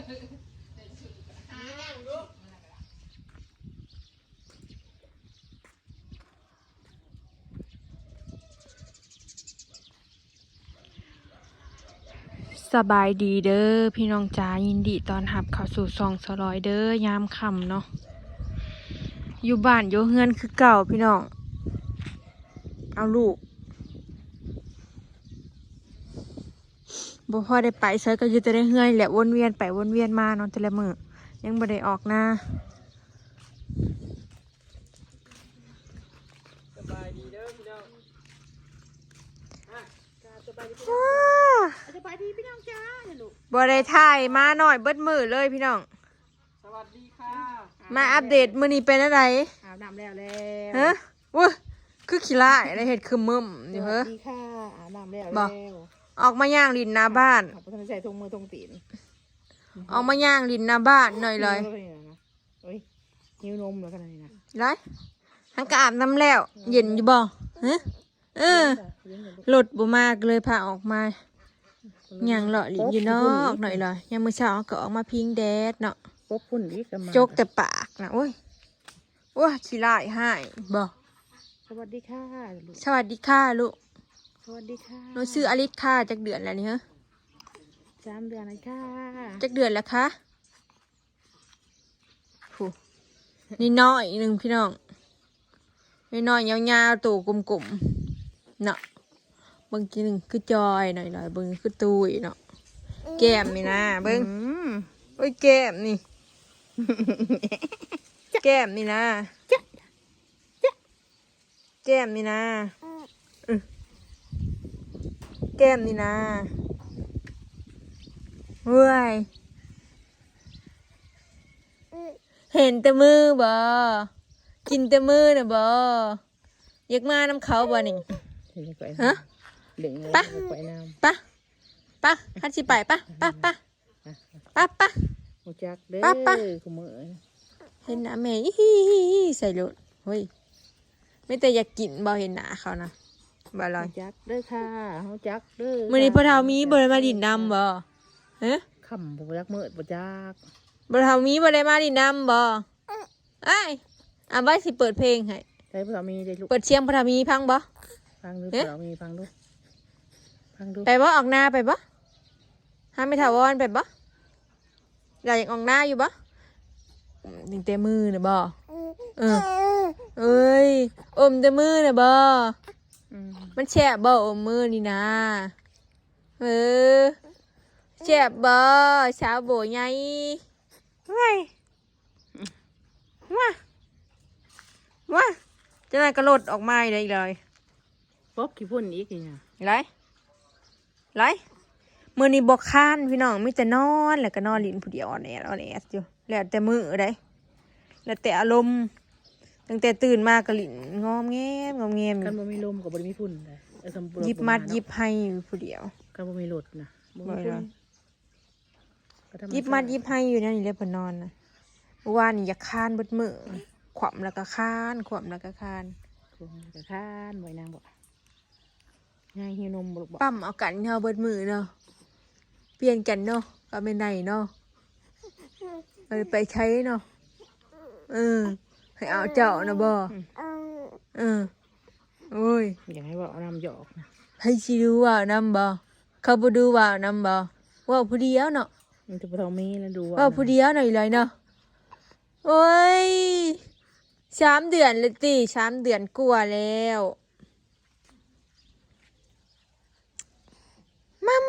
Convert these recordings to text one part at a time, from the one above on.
สบายดีเด้อพี่น้องจ๋ายินดีตอนรับเข้าสู่ช่องสลอยเด้อยามค่ำเนาะอยู่บ้านอยู่เฮือนคือเก่าพี่น้องเอาลูกบ่พอได้ไปเซิร์ก็อยู่แต่ได้เฮือนแหละวนเวียนไปวนเวียนมาเนาะแต่ละมื้อยังบ่ได้ออกหน้าสบายดีเด้อพี่น้องสบายดีพี่น้องจ้าลูกบ่ได้ถ่ายมาหน่อยเบิดมือเลยพี่น้องสวัสดีค่ะมาอัปเดตมื้อนี้เป็นอะไรอาบน้ำแล้วฮะวุ้ยคือขี้ร้ายได้เห็ดคือมึมอยู่เฮ้อสวัสดีค่ะอาบน้ำแล้วออกมาย่างลินหน้าบ้านขอบคุณใส่ถุงมือถุงตีนออกมาย่างลินหน้าบ้านหน่อยเลยเฮ้ยหิวนมแล้วขนาดนี้นะไรทั้งกอาบน้ำแล้วเย็นอยู่บ่ฮะหลดบ่มากเลยพาออกมาย่างเลาะลินอยู่นอกหน่อยเลยยังมื้อเช้าก็ออกมาพิงแดดเนาะจกแต่ปากนะโอ้ยขี้ร้ายให้บ่สวัสดีค่ะสวัสดีค่ะลูกสวัสดีค่ะหนูชื่ออลิศค่ะจากเดือนแล้วนี่ฮะ3 เดือนแล้วค่ะจากเดือนแล้วคะนี่น้อยหนึ่งพี่น้องนี่น้อยยาวๆตัวกลมๆเนาะบางทีหนึ่งคือจอยหน่อยๆบางคือตุยเนาะแก้มนี่นะเบิ้งโอ้ยแก้มนี่แก้มนี่นะแก้มนี่นะแก้มนี่นะเว้ยเห็นแต่มือบ่กินแต่มือนะบ่อยากมาน้ำเขาบ่นี่ฮะปะฮันสิไปปะหูจักเด้อขมือเห็นหน้าแม่ใส่รถเฮ้ยไม่แต่อยากกินบ่เห็นหน้าเขานะบ่ลอยจักเด้อค่ะหูจักเด้อมื้อนี้พ่อเฒ่ามีบ่ได้มาดินน้ำบ่ฮะคำบ่จักมืดบ่จักพ่อเฒ่ามีบ่ได้มาดินน้ำบ่เอ้ยไว้สิเปิดเพลงให้ใส่พ่อเฒ่ามีได้ลูกเปิดเสียงพ่อเฒ่ามีฟังบ่ฟังดูพ่อเฒ่ามีฟังดูไปบ่ออกหน้าไปบ่ห้ามไม่ถาวรไปบ่อยากออกหน้าอยู่บ่ถึงเตะมือน่ะบ่เอ้ยอมเตะมือน่ะบ่มันแฉะบ่อมมือนี่นะแฉะบ่สาวโบใหญ่ว้าจะไหนกระโดดออกมาเลยป๊อบขี้พุ่นอีกเนี่ยไรมือนี่บอกค้านพี่น้องมิแต่นอนแล้วก็นอนลิ้นผู้เดียวอ่อนแออยู่แล้วแต่มือได้แล้วแต่อารมณ์ตั้งแต่ตื่นมากระลิ้นงอมแงมกันบ่มีลมกับบ่มีพุ่นเลยยิบมัดยิบให้ผู้เดียวกันบ่มีรถนะยิบมัดยิบให้อยู่นั่นนี่เลยพอนอนนะเมื่อวานนี่อยากค้านบดมือขวบแล้วก็ค้านบ่อยนางบ่ง่ายหิวนมบ่ปั๊มเอากันเฮาเบิดมือเนาะเปลี่ยนกันเนาะก็ไม่ไหนเนาะไปใช้เนาะให้เอาเจาะนะบ่โอ้ยอยากให้ว่าเอาน้ำหยอกนะให้สิดูว่าน้ำบ่เขาบ่ดูว่าน้ำบ่ว่าผู้เดียวเนาะมันจะบ่ต้องมีแล้วดูว่าผู้เดียวหน่อยเลยเนาะโอ้ย3 เดือนเลยติ3 เดือนกว่าแล้วมัม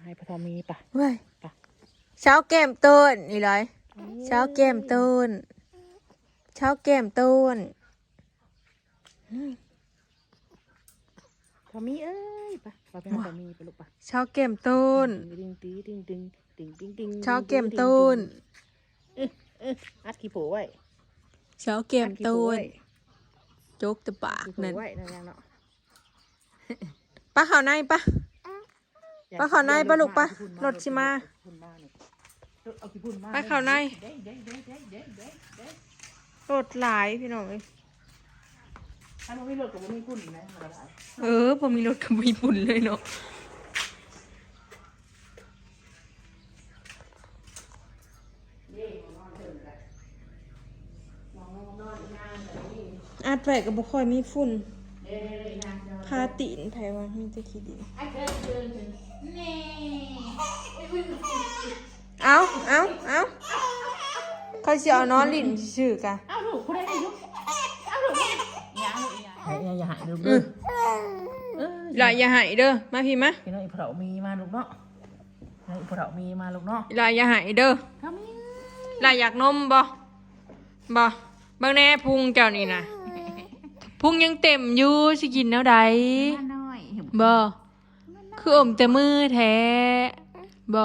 ให้พ่อทอมีปะเว้ยเช้าแก้มต้นนี่เลยเช้าแก้มต้นเช้าแก้มต้นทอมีเอ้ยปะไปหาทอมีไปลูกปะเช้าแก้มต้นเช้าแก้มต้นอัดขี้โผไว้เช้าแก้มต้นจกตะปากนั่นป้าข่าวในป้าข่าวในป้าลูกป้ารถชิมาป้าข่าวในรถหลายพี่น้องเลยถ้าไม่มีรถกับไม่มีพุ่นนะพอมีรถกับมีพุ่นเลยเนาะ อาดไว้ก็บ่ค่อยมีฝุ่นพาตีนไผว่ามีแต่ขี้ดินเอาเขาสิเอานอนลิ้นซื่อๆกะ เอาลูกผู้ใดได้ลูกเอาลูกอย่าหายลูก หลายอย่าให้เด้อมาพี่มา พี่น้องอีพเรามีมาลูกเนาะอีพเรามีมาลูกเนาะ หลายอย่าให้เด้อ ทำยัง หลายอยากนมบ่เบิ่งแน่พุงเจ้านี่นะพุงยังเต็มอยู่สิกินแนวใด มาหน่อย บ่คืออมแต่มือแท้บ่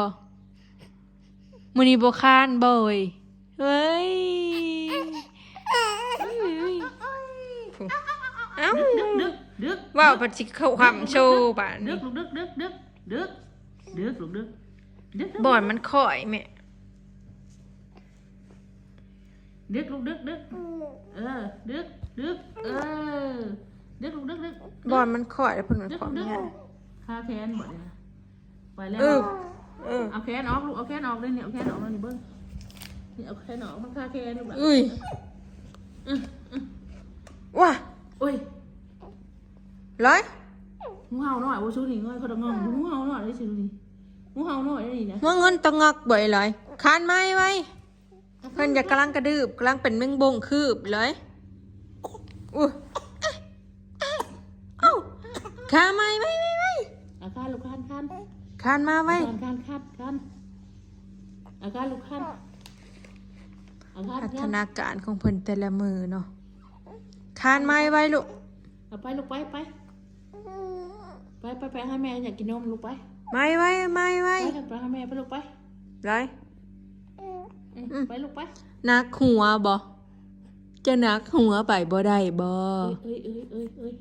มื้อนี้บ่ค้านบ่เว้ยเฮ้ยเอ้า ดึก ว้าวปัดสิเข้าคำโชว์บาด ดึ นี้ กลูกดึกลูกดึก บ่อนมันข่อยแม่ ดึกลูกดึกดึกเออดึกเออดึกลูกดึก บ่อนมันข่อยแล้วเพิ่นมันข่อย ดึก แม่ คาแคนหมดเลยนะไปแล้ว เออ เอาแคนออกลูกเอาแคนออกเลยเนี่ยเอาแคนออกแล้วนี่เบิ้งนี่เอาแคนออกมันคาแคนลูก อุ้ยว้า อุ้ย ร้อย งูเห่าหน่อยว่าชูนี่ง่อยเขาต้องงงงูเห่าหน่อยได้ชูนี่งูเห่าหน่อยได้นี่นะ ว่าเงินตะงักบ่อยเลยคานไม้ไว้เพิ่นอยากกำลังกระดืบกำลังเป็นแมงบงคืบเลยอุ้ยเอ้าคานไม้ไว้ อาการลูกคัน คานมาไว้ อาการคันอาการลูกคันอาการ พัฒนาการของเพิ่นแต่ละมือเนาะคานไม้ไว้ลูก เอาไปลูกไปให้แม่อยากกินนมลูกไป ไม้ไว้ ไปให้แม่ไปลูกไป เลย ไปลูกไป นักหัวบ่จะนักหัวไปบ่ได้บ่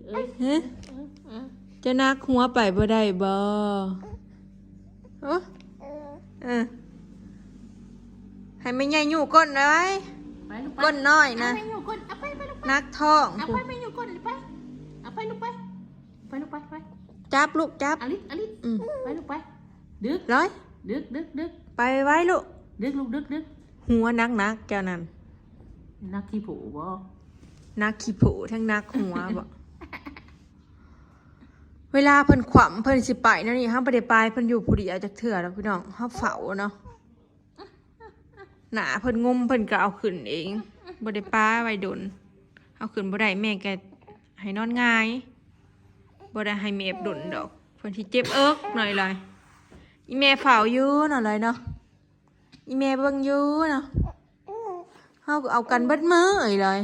เอ้ย ฮะจะนักหัวไปบ่ได้บ่ให้แม่ใหญ่อยู่ก้นไว้ ไปลูกไป ก้นน้อยนะ ไปอยู่ก้นเอาไปลูกไป นักท้อง เอาไปอยู่ก้นไปเอาไปลูกไปไป จับลูกจับ อลิไปลูกไปดึก ร้อย ดึก ไปไว้ลูก ดึกลูกดึก หัวนักเจ้านั่น นักขี้ผูบ่ นักขี้ผูทั้งนักหัวบ่ เวลาเพิ่นขวำเพิ่นสิไปนั่นนี่ห้ามไปได้ไปเพิ่นอยู่ผู้เดียวจักเถื่อแล้วพี่น้องเฮาเฝ้าเนาะหนาเพิ่นงมเพิ่นก็เอาขึ้นเองบ่ได้ป้าไว้ดนเอาขึ้นบ่ได้แม่ก็ให้นอนง่ายบ่ได้ให้แม่ดนดอกเพิ่นสิเจ็บเอิกหน่อยเลยอีแม่เฝ้าอยู่หน่อยเลยเนาะอีแม่เบิ่งอยู่เนาะเฮาก็เอากันเบิดมื้อเลย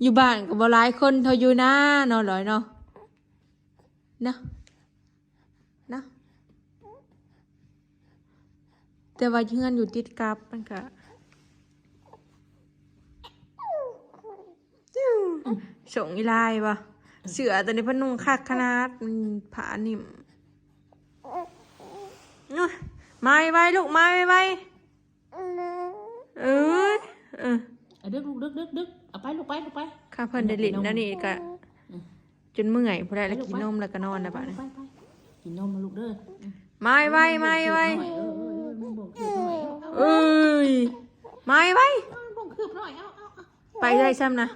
อยู่บ้านก็บ่หลายคนเท่าอยู่หน้าเนาะเลยเนาะนะแต่ว่าเฮือนอยู่ติดกับมันก็ส่งอีลายป่ะเสือตอนนี้เพนนุ่งคักขนาดมันผานิ่มมาไว้ลูกมาไว้ดึกลูกดึกเอาไปลูกไปข้าเพิ่นได้ลิ้นแล้วนี่ก็จนเมื่อยพอได้แล้วกินนมแล้วก็นอนนะป่ะเนี่ย กินนมลูกเด้อ มาไว้มันบ่คืบหน่อย เอ้ยมาไว้ มันบ่คืบหน่อยเอา ไปได้ซ้ำนะ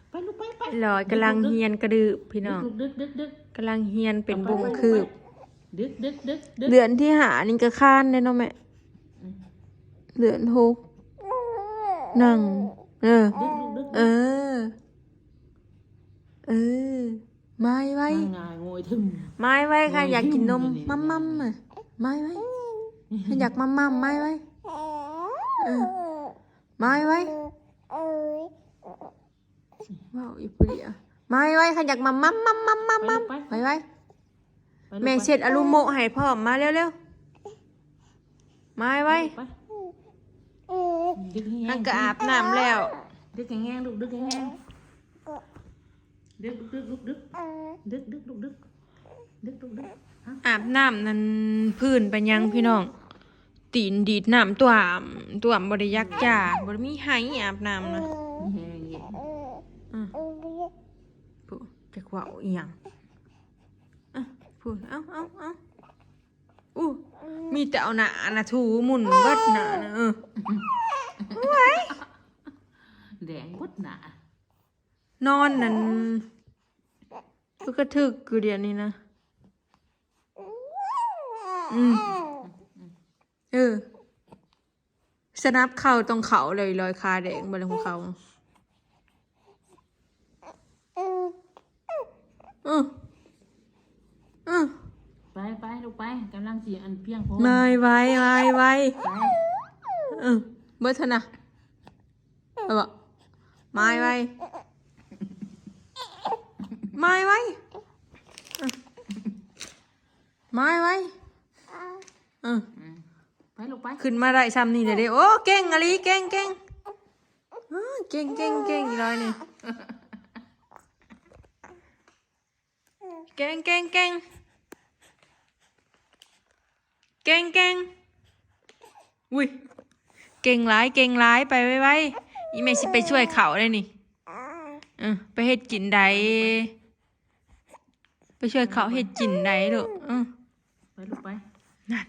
ไปลูกไป ลอยกำลังเฮียนกระดืบพี่น้อง ดึก กำลังเฮียนเป็นวงคืบ ดึก เดือนที่หานี่ก็ค้านได้เนาะแม่เดือนหกนั่งดึก ไม้ไว้ งายงวยถึง ไม้ไว้ค่ะอยากกินนมมัมอ่ะไม้ไว้อยากมัมไม้ไว้ไม้ไว้ว้าวอีปุ่ยอ่ะไม้ไว้ค่ะอยากมัมไว้แม่เช็ดอลูโมให้พ่อมาเร็วไม้ไว้นั่งก็อาบน้ำแล้ว ดึกแง่ลูกดึกแง่ดึก อาบน้ำนั่นพื้นไปยังพี่น้องตีนดีดน้ำตัวอ่ำบริยักจ่าบริมีไห้อาบน้ำนะผู้จะว่าอีหยังพูดเอาอู้ มีแต่เอาหนานะถูหมุนเบิดหนานะไว้ แดงบดหนาน อนนั่นก็ถึกคือเดี๋ยวนี้นะเออสนับเข่าตรงเขาเลยรอยคาแดงบนของเขาอือ ไปลูกไปกำลังสีอันเพียงพอ ไม่ไว้ไปเบิดเถอะนะเอาบ่ไม่ไว้ไม่ไว้ไม่ไว้ไปลูกไป ขึ้นมาได้ซ้ำนี่เดี๋ยวโอ้เก่งอะไรเก่งเก่งเก่งอีร้อยนี่เก่งอุ้ยเก่งหลายไปไว้อีเมสิไปช่วยเขาเลยนี่ไปเฮ็ดกินใดไปช่วยเขาเฮ็ดกินใดลูกไปลูกไปนั่น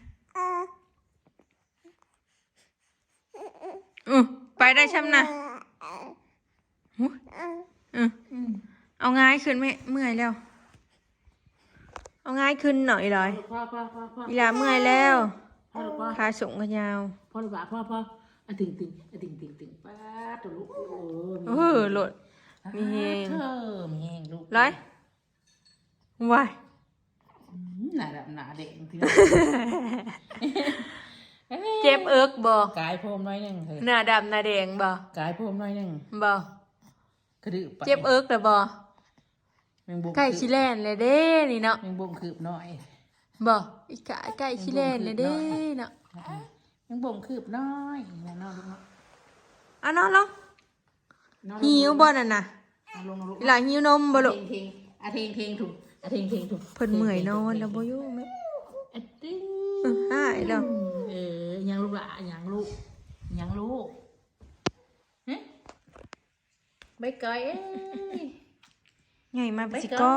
ไปได้ช่ำนะเอาง่ายขึ้นไหมเมื่อยแล้วเอาง่ายขึ้นหน่อยเลยพ่ออีหลาเมื่อยแล้ว พ่อ ขาสูงกันยาวพ่อลูกพ่ออะตึงป้าตัวลูกโหลดมีเฮงมีเฮงลูกร้อยว้ายหนาเด็กทีเจ็บเอิกบ่ กายพรมน้อยนึงหน้าดำหน้าแดงบ่กายพรมน้อยนึงบ่กระดือไปเจ็บเอิกหรือบ่ไก่ชิแลนเลยเด้นี่เนาะยังบ่มคืบน้อยบ่อีกไก่ชิแลนเลยเด้เนาะยังบ่มคืบน้อยนอนลูกเนาะนอนลงหิวบ่นั่นน่ะหลายหิวนมบ่ลูกเทงถูกเพิ่นเมื่อยนอนแล้วบ่อยู่มั้ยตึ้งหายแล้วยังลูกละยังลูกฮะใบเกยไงมาสิก้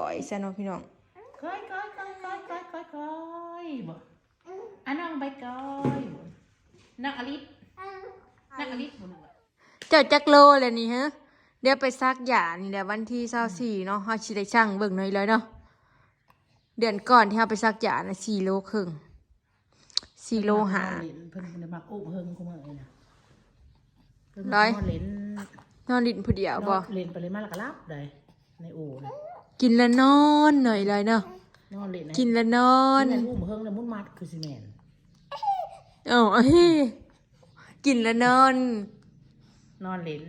อยซะเนาะพี่น้องก้อยบ่น้องใบเกยบ่น้องอลิศบ่ เจ้าจักโลแล้วนี่ฮะเดี๋ยวไปซักหญ้านี่แหละวันที่24เนาะเฮาสิได้ชั่งเบิ่งหน่อยเลยเนาะเดือนก่อนที่เฮาไปซักหญ้าน่ะ4 โลครึ่ง4 โลหาเพิ่นมักโอ้เพิ่งคุมื้อนี่นะเพิ่นนอนลิ้นผู้เดียวบ่เล่นไปเลยมาแล้วก็หลับได้ในโอ่นะกินแล้วนอนหน่อยเลยเนาะนอนเล่นกินแล้วนอนอุ้มเพิ่งแล้วมุดมัดคือสิแม่นกินแล้วนอนเล่น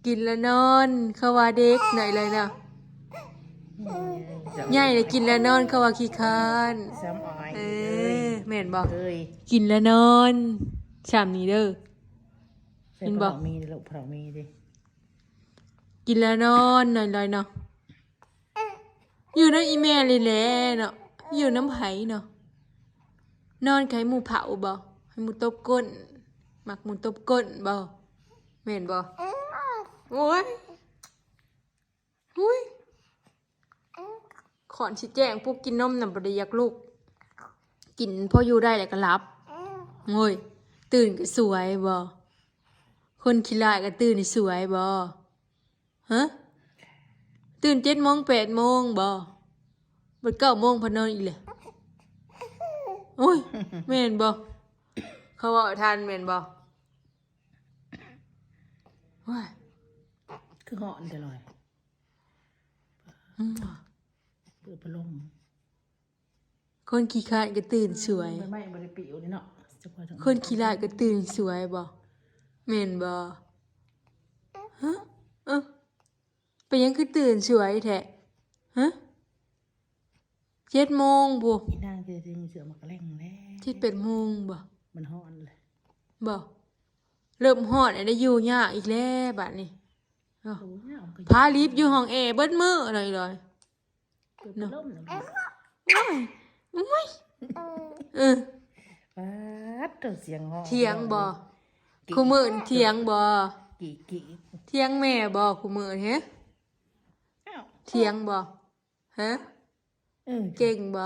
กินแล้วนอนเขาว่าเด็กหน่อยเลยเนาะใหญ่เลยกินแล้วนอนเขาว่าขี้คร้านซ้ำอ้อยแม่นบ่กินแล้วนอนชามนี้เด้อกินบ่มีลูกเผามีดิกินแล้วนอนหน่อยเลยเนาะอยู่ในอีเมลเลยแหละเนาะอยู่น้ำไผ่เนาะนอนไข่หมูเผาบ่ให้หมูตบก้นหมักหมูตบก้นบ่แม่นบ่โอ้ยขอนชี้แจงพวกกินนมน่ะบ่ได้อยากลูกกินพออยู่ได้แล้วก็หลับโอ้ยตื่นก็สวยบ่คนขี้ร้ายก็ตื่นสวยบ่ฮะตื่น7 โมง 8 โมงบ่บัด9 โมงพอนอนอีกเลยโอ้ยแม่นบ่เขาว่าทันแม่นบ่ว้ายคือเหาะอันตรายเปิดพัดลมคนขี้ขลาดก็ตื่นสวยไม่ได้ปิวนี่เนาะคนขี้ร้ายก็ตื่นสวยบ่แม่นบ่ฮะเป็นยังคือตื่นสวยแท้ฮะ7 โมงบ่อีนางคือเสือมากระแล่งแล้ว7 8 โมงบ่มันฮ้อนเลยบ่เริ่มฮ้อนได้อยู่ยากอีกแล้วบัดนี้พาลิฟอยู่ห้องแอร์เบิดมื้อเลยเนาะโอ้ยเสียงฮ้อนเถียงบ่คู่มื้อเถียงบ่เถียงแม่บ่คู่มื้อเฮ้เถียงบ่ฮะเก่งบ่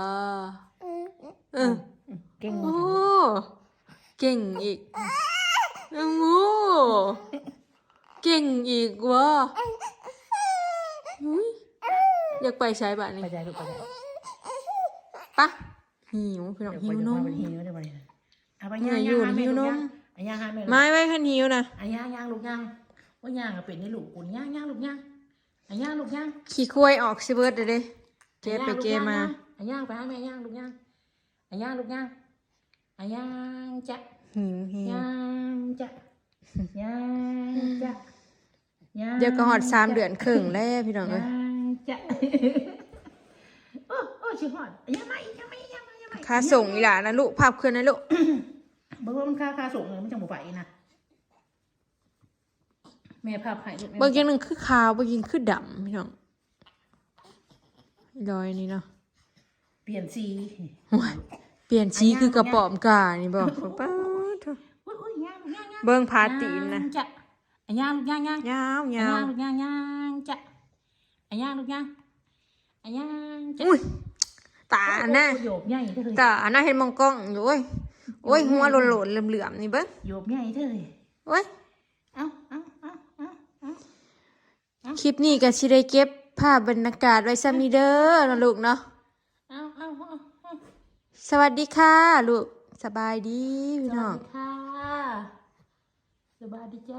เออ เก่ง โอ้เก่งอีกโอ้โหเก่งอีกวะอุ๊ยอยากไปใช้บ้านนี่ ไปใจลูกไปใจ ปะหิวพี่น้อง เดี๋ยว หิ ไป วนม ไปหิวเดี๋ยวไปเอาไป เหนื่ ย่า อย ง อยู่ ย่าง หิวนม ย่างหาแม่ ไม่ไว้คันหิวนะ ย่างลูกย่างว่าย่างเป็นในลูกกูย่างลูกย่างย่างลูกย่าง ขี่ควายออกสิเบิร์ดเลยเก็บไปเก็บมา ย่างไปหาแม่ย่างลูกย่างย่างลูกย่างย่างจะ หิวหิว ย่างจะย่างจะย่าง เดี๋ยวก็หอด3 เดือนครึ่งแล้วพี่น้องเอ้ย ย่างจะโอ้ชิฮอดย่างไม่ ค่าส่งอีหล่ะนะลูกภาพขึ้นนะลูก เบิ่งว่ามันค่าส่งเลยมันจังบ่ไปนะแม่ภาพให้ลูก เบางอย่างหนึ่งคือขาวบางอย่างคือดำพี่น้องรอยนี่เนาะ เปลี่ยนสี โอ้ยเปลี่ยนสีคือกระป๋อมกานี่บอกป้าเถอะ อุ้ยย่าง เบิ่งพาตีนนะ จะย่างลูกย่าง ยาวยาว ลูกย่างจะย่างลูกย่างจะ อุ้ยตาหน้า โยบใหญ่เด้อ ตาหน้าเห็นมองกล้องอยู่โอ้ยโอ้ยหัวโหลนๆเหลื่อมๆนี่เบิ้ง โยบใหญ่เด้อ โอ้ย เอา คลิปนี้ก็สิได้เก็บภาพบรรยากาศไว้ซ้ำนี้เด้อนะลูกเนาะ เอา สวัสดีค่ะลูกสบายดีพี่น้อง ค่ะสบายดีจ้า